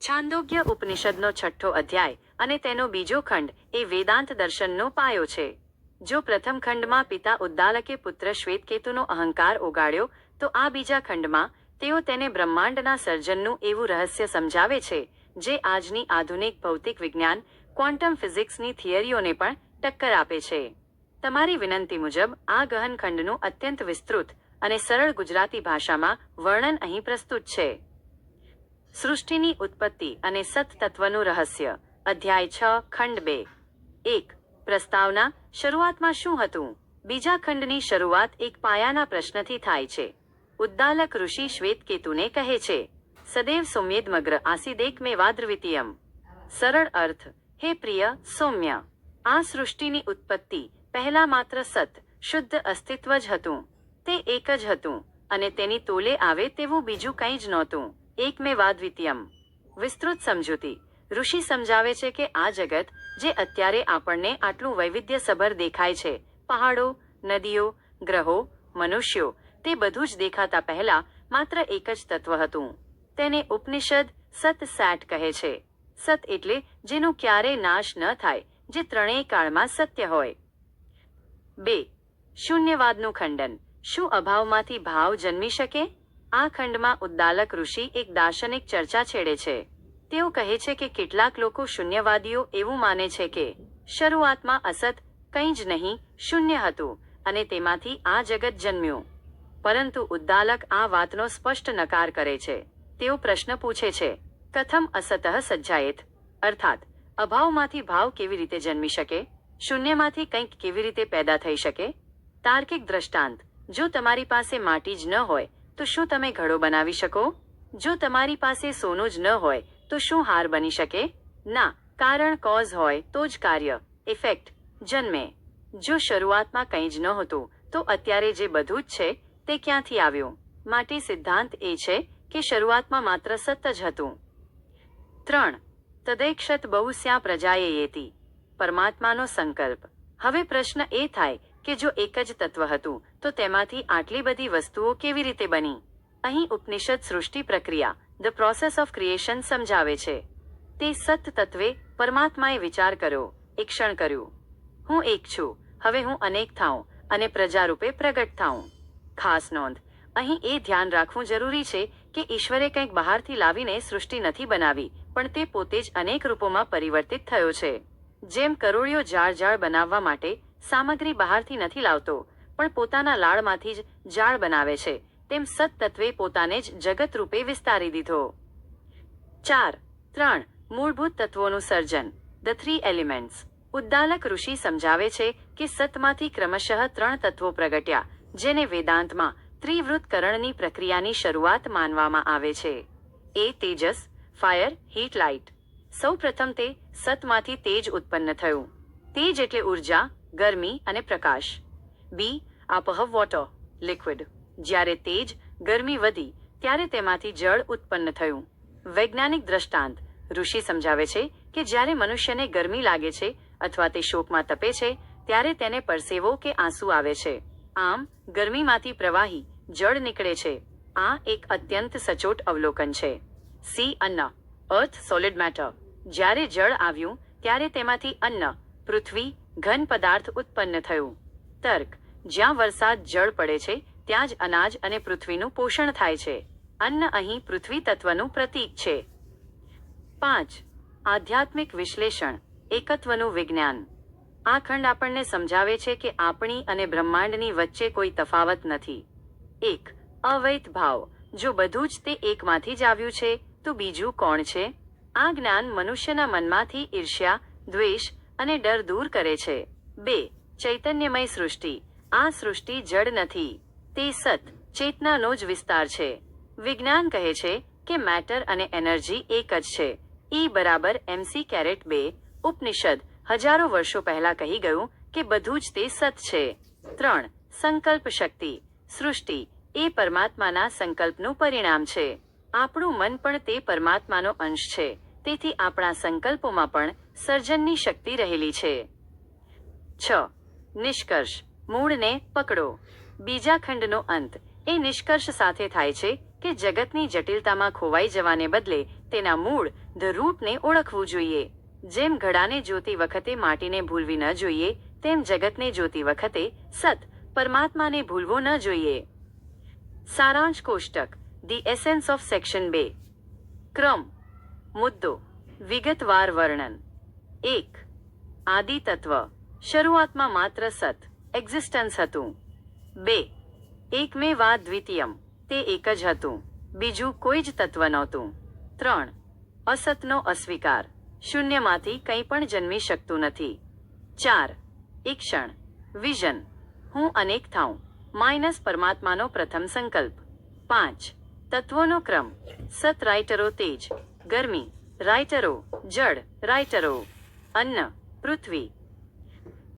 છાંદોગ્ય ઉપનિષદનો 6ઠ્ઠો અધ્યાય અને તેનો બીજો ખંડ એ વેદાંત દર્શનનો પાયો છે. જો પ્રથમ ખંડમાં પિતા ઉદ્દાલકે પુત્ર શ્વેતકેતુનો અહંકાર ઓગાળ્યો, તો આ બીજા ખંડમાં તેઓ તેને બ્રહ્માંડના સર્જનનું એવું રહસ્ય સમજાવે છે જે આજની આધુનિક ભૌતિક વિજ્ઞાન, ક્વોન્ટમ ફિઝિક્સની થિયરીઓને પણ ટક્કર આપે છે. તમારી વિનંતી મુજબ આ ગહન ખંડનું અત્યંત વિસ્તૃત અને સરળ ગુજરાતી ભાષામાં વર્ણન અહીં પ્રસ્તુત છે. સૃષ્ટિની ઉત્પત્તિ અને સત તત્વનું રહસ્ય. અધ્યાય 6, ખંડ 2. 1. પ્રસ્તાવના. શરૂઆતમાં શું હતું? બીજા ખંડની શરૂઆત એક પાયાના પ્રશ્નથી થાય છે. ઉદ્દાલક ઋષિ શ્વેતકેતુને કહે છે, સદૈવ સૌમ્યેદમગ્ર આસીદેક મે વાદ્રવિતીયમ. સરળ અર્થ, હે પ્રિય સૌમ્ય, આ સૃષ્ટિની ઉત્પત્તિ પહેલા માત્ર સત, શુદ્ધ અસ્તિત્વ જ હતું. તે એક જ હતું અને તેની તોલે આવે તેવું બીજું કંઈ જ નહોતું. એક મે વાદ્વિતીયમ. વિસ્તૃત સમજૂતી. ઋષિ સમજાવે છે કે આ જગત જે અત્યારે આપણને આટલું વૈવિધ્યસભર દેખાય છે, પહાડો, નદીઓ, ગ્રહો, મનુષ્યો, તે બધું જ દેખાતા પહેલા માત્ર એક જ તત્વ હતું. તેને ઉપનિષદ સત સાટ કહે છે. સત એટલે જેનો ક્યારેય નાશ ન થાય, જે ત્રણેય કાળમાં સત્ય હોય. 2. શૂન્યવાદનું ખંડન. શું અભાવમાંથી ભાવ જન્મી શકે? આ ખંડમાં ઉદ્દાલક ઋષિ એક દાર્શનિક ચર્ચા છેડે છે. તેઓ કહે છે કે કેટલાક લોકો શૂન્યવાદીઓ એવું માને છે કે શરૂઆતમાં અસત, કંઈ જ નહીં, શૂન્ય હતું અને તેમાંથી આ જગત જન્મ્યું. પરંતુ ઉદ્દાલક આ વાતનો સ્પષ્ટ નકાર કરે છે. તેઓ પ્રશ્ન પૂછે છે, કથમ અસતઃ સજ્જાયેત? અર્થાત, અભાવમાંથી ભાવ કેવી રીતે જન્મી શકે? શૂન્યમાંથી કંઈક કેવી રીતે પેદા થઈ શકે? તાર્કિક દ્રષ્ટાંત. જો તમારી પાસે માટી જ ન હોય તો શું તમે ઘડો બનાવી શકો? જો તમારી પાસે સોનું જ ન હોય તો શું હાર બની શકે? ના, કારણ કોઝ હોય તો જ કાર્ય, ઇફેક્ટ, જન્મે. જો શરૂઆતમાં કંઈ જ નહોતું તો અત્યારે જે બધું જ છે તે ક્યાંથી આવ્યું? માટે સિદ્ધાંત એ છે કે શરૂઆતમાં માત્ર સત જ હતું. 3. તદૈક્ષત બહુસ્યા પ્રજાયેતિ. પરમાત્માનો સંકલ્પ. હવે પ્રશ્ન એ થાય કે જો એક જ તત્વ હતું તો તેમાંથી આટલી બધી વસ્તુઓ કેવી રીતે બની? અહીં ઉપનિષદ સૃષ્ટિ પ્રક્રિયા, ધ પ્રોસેસ ઓફ ક્રિએશન સમજાવે છે. તે સત તત્વે પરમાત્માએ વિચાર કર્યો, એક ક્ષણ કર્યું, હું એક છું, હવે હું અનેક થાઉં અને પ્રજારૂપે પ્રગટ થાઉં. ખાસ નોંધ, અહીં એ ધ્યાન રાખવું જરૂરી છે કે ઈશ્વરે કંઈક બહારથી લાવીને સૃષ્ટિ નથી બનાવી, પણ તે પોતે જ અનેક રૂપોમાં પરિવર્તિત થયો છે. જેમ કરોળિયો જાળ બનાવવા માટે સામગ્રી બહારથી નથી લાવતો, પણ પોતાના લાળમાંથી જ જાળ બનાવે છે, તેમ સત તત્વે પોતાને જ જગત રૂપે વિસ્તારી દીધો. 4. 3. મૂળભૂત તત્વોનું સર્જન. The 3 elements. ઉદ્દાલક ઋષિ સમજાવે છે કે સતમાંથી ક્રમશઃ 3 તત્વો પ્રગટ્યા, જેને વેદાંતમાં ત્રિવૃત્તકરણની પ્રક્રિયાની શરૂઆત માનવામાં આવે છે. એ તેજસ, ફાયર, હીટ, લાઇટ. સૌ પ્રથમ તે સતમાંથી તેજ ઉત્પન્ન થયું. તેજ એટલે ઉર્જા, ગરમી અને પ્રકાશ. બી. આપહ, વોટર, લિક્વિડ. જ્યારે તેજ, ગરમી વધી ત્યારે તેમાંથી જળ ઉત્પન્ન થયું. વૈજ્ઞાનિક દ્રષ્ટાંત. ઋષિ સમજાવે છે કે જ્યારે મનુષ્યને ગરમી લાગે છે અથવા તે શોકમાં તપે છે ત્યારે તેને પરસેવો કે આંસુ આવે છે. આમ ગરમીમાંથી પ્રવાહી જળ નીકળે છે. આ એક અત્યંત સચોટ અવલોકન છે. સી. અન્ન, અર્થ, સોલિડ મેટર. જ્યારે જળ આવ્યું ત્યારે તેમાંથી અન્ન, પૃથ્વી, ઘન પદાર્થ ઉત્પન્ન થયું. તર્ક. જ્યાં વરસાદ જળ પડે છે ત્યાં જ અનાજ અને પૃથ્વીનું પોષણ થાય છે. અન્ન અહીં પૃથ્વી તત્વનું પ્રતીક છે. 5. આધ્યાત્મિક વિશ્લેષણ. એકત્વનું વિજ્ઞાન. આ ખંડ આપણને સમજાવે છે કે આપણી અને બ્રહ્માંડની વચ્ચે કોઈ તફાવત નથી. 1. અવૈત ભાવ. જો બધું જ તે એકમાંથી જ આવ્યું છે તો બીજું કોણ છે? આ જ્ઞાન મનુષ્યના મનમાંથી ઈર્ષ્યા, દ્વેષ અને ડર દૂર કરે છે. 2. ચૈતન્યમય સૃષ્ટિ. આ સૃષ્ટિ જડ નથી, તે સત, ચેતનાનો જ વિસ્તાર છે. વિજ્ઞાન કહે છે કે મેટર અને એનર્જી એક જ છે. E=mc²2. ઉપનિષદ હજારો વર્ષો પહેલા કહી ગયું કે બધું જ તે સત છે. 3. સંકલ્પ શક્તિ. સૃષ્ટિ એ પરમાત્માના સંકલ્પનું પરિણામ છે. આપણું મન પણ તે પરમાત્માનો અંશ છે, તેથી આપણા સંકલ્પોમાં પણ સર્જનની શક્તિ રહેલી છે. 6. નિષ્કર્ષ. મૂળને પકડો. બીજા ખંડનો અંત એ નિષ્કર્ષ સાથે થાય છે કે કે જગતની જટિલતામાં ખોવાઈ જવાને બદલે તેના મૂળ ધ રૂટને ઓળખવું જોઈએ. જેમ ઘડાને જોતી વખતે માટીને ભૂલવી ન જોઈએ, તેમ જગતને જોતી વખતે સત પરમાત્માને ભૂલવો ન જોઈએ. સારાંશ કોષ્ટક. The essence of section 2. ક્રમ. મુદ્દો. વિગતવાર વર્ણન. 1. આદિ તત્વ. શરૂઆતમાં માત્ર સત એક્ઝિસ્ટન્સ હતું. 2. એકમેવા દ્વિતીયમ. તે એક જ હતું, બીજું કોઈ જ તત્વ નહોતું. 3. અસતનો અસ્વીકાર. શૂન્યમાંથી કંઈ પણ જન્મી શકતું નથી. 4. ઈક્ષણ. વિઝન. હું અનેક થાઉં માઇનસ પરમાત્માનો પ્રથમ સંકલ્પ. 5. તત્વોનો ક્રમ. સત રાઇટરો તેજ, ગરમી રાઇટરો, જળ રાઇટરો, અન્ન પૃથ્વી,